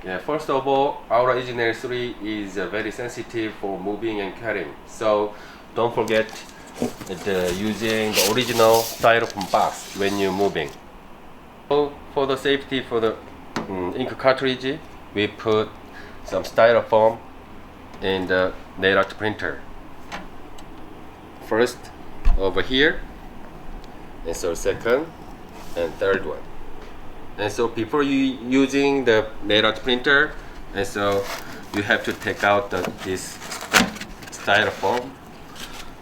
Yeah, first of all, our EZNail 3 is very sensitive for moving and cutting. So don't forget using the original styrofoam box when you're moving. So for the safety for the ink cartridge, we put some styrofoam in the nail art printer. First over here, and so second and third one. And so before you using the nail art printer, and so you have to take out this styrofoam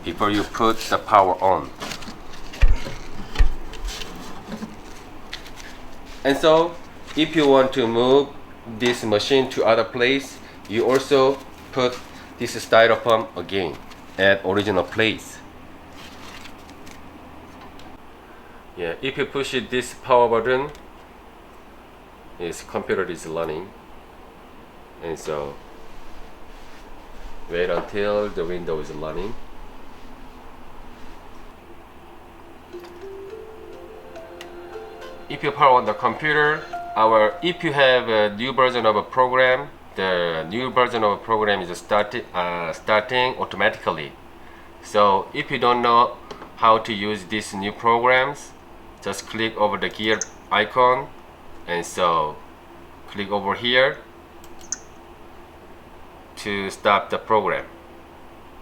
before you put the power on. And so if you want to move this machine to other place, you also put this styrofoam again at original place. Yeah, if you push this power button, this computer is running, and so wait until the window is running. If you power on the computer, if you have a new version of a program, the new version of a program is starting automatically. So if you don't know how to use these new programs, just click over the gear icon, and so click over here to stop the program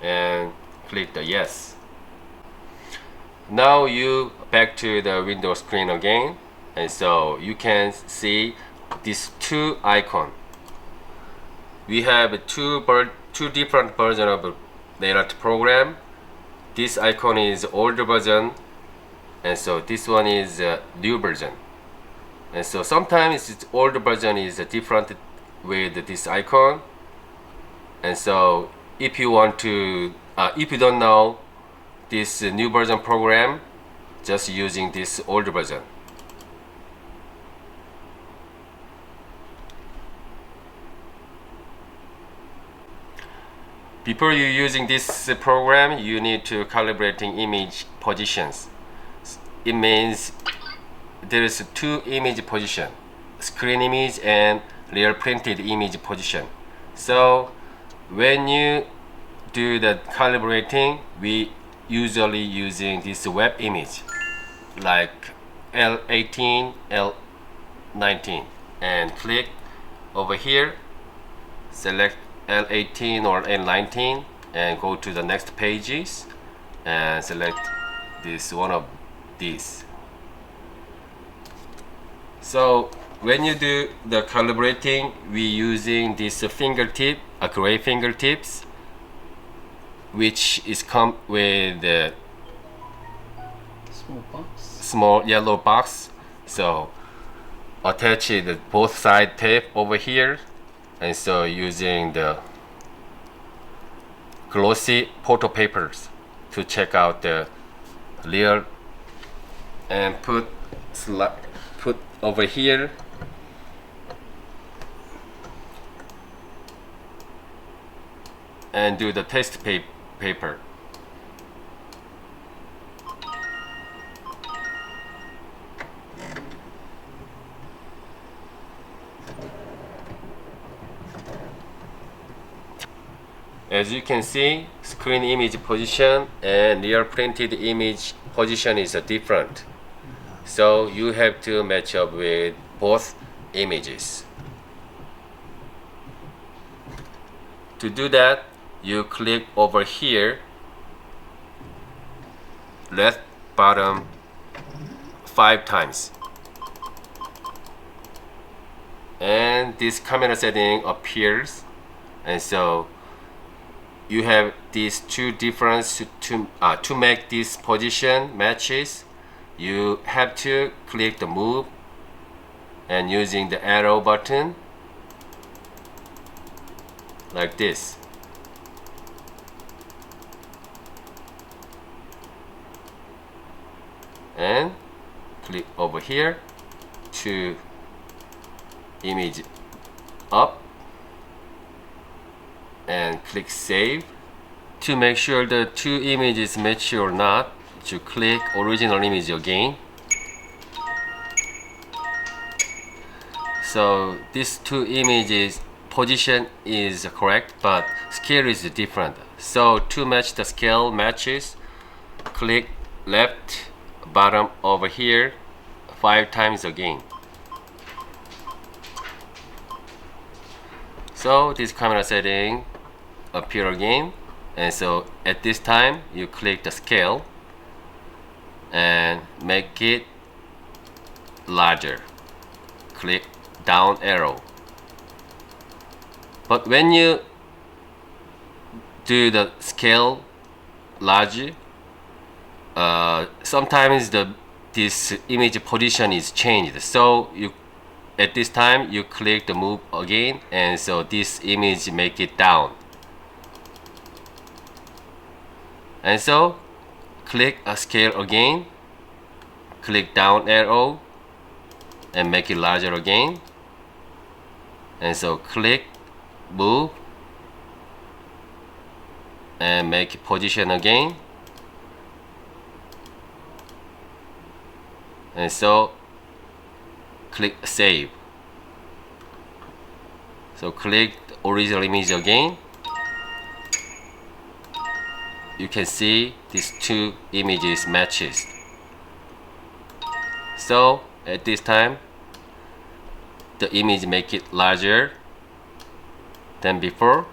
and click the yes. Now you back to the window screen again, and so you can see these two icons. We have two different versions of nail art program. This icon is older version, and so this one is new version. And so sometimes its older version is different with this icon. And so if you want to, if you don't know this new version program, just using this older version. Before you using this program, you need to calibrating image positions. It means there is two image position, screen image and real printed image position. So when you do the calibrating, we usually using this web image like L18, L19, and click over here, select L18 or L19 and go to the next pages and select this one of these. So when you do the calibrating, we using this fingertip, gray fingertips, which is come with a small yellow box. So attach the both side tape over here, and so using the glossy photo papers to check out the real, and put over here and do the test paper. As you can see, screen image position and real printed image position is different. So you have to match up with both images. To do that, you click over here, left bottom 5 times. And this camera setting appears, and so you have these two difference to make this position matches. You have to click the move and using the arrow button like this. And click over here to image up and click save. To make sure the two images match or not, to click original image again. So these two images position is correct, but scale is different. So to match the scale matches, click left bottom over here 5 times again. So this camera setting appear again, and so at this time you click the scale and make it larger. Click down arrow. But when you do the scale large, sometimes this image position is changed. So you at this time you click the move again, and so this image make it down. And so click a scale again, click down arrow and make it larger again, and so click move and make it position again, and so click save. So click the original image again. You can see these two images matches. So at this time the image make it larger than before.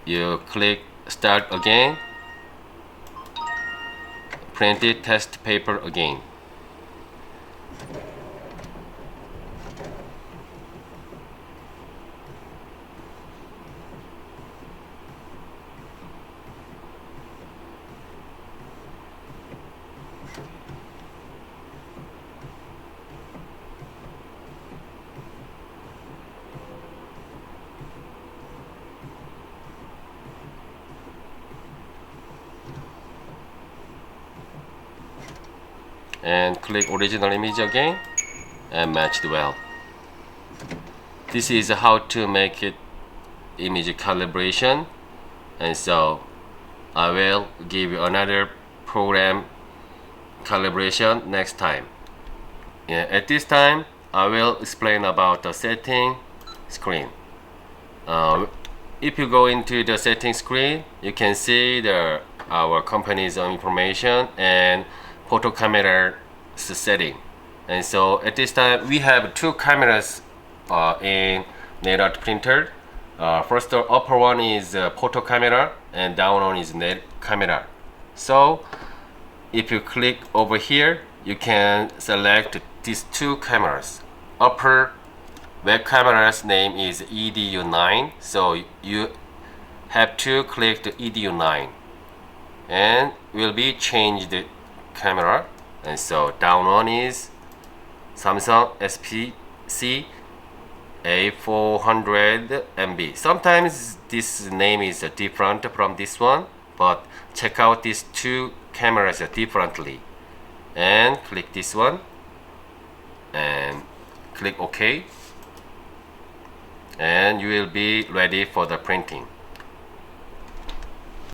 You click start again, print it test paper again. And click original image again and matched well. This is how to make it image calibration, and so I will give you another program calibration next time. At this time I will explain about the setting screen. If you go into the setting screen, you can see our company's information and photo camera setting. And so at this time we have two cameras in nail art printer. First, the upper one is photo camera and down one is nail camera. So if you click over here, you can select these two cameras. Upper web camera's name is EZNail, so you have to click the EZNail and will be changed camera. And so down one is Samsung SPC A400 MB. Sometimes this name is different from this one, but check out these two cameras differently. And click this one and click OK, and you will be ready for the printing.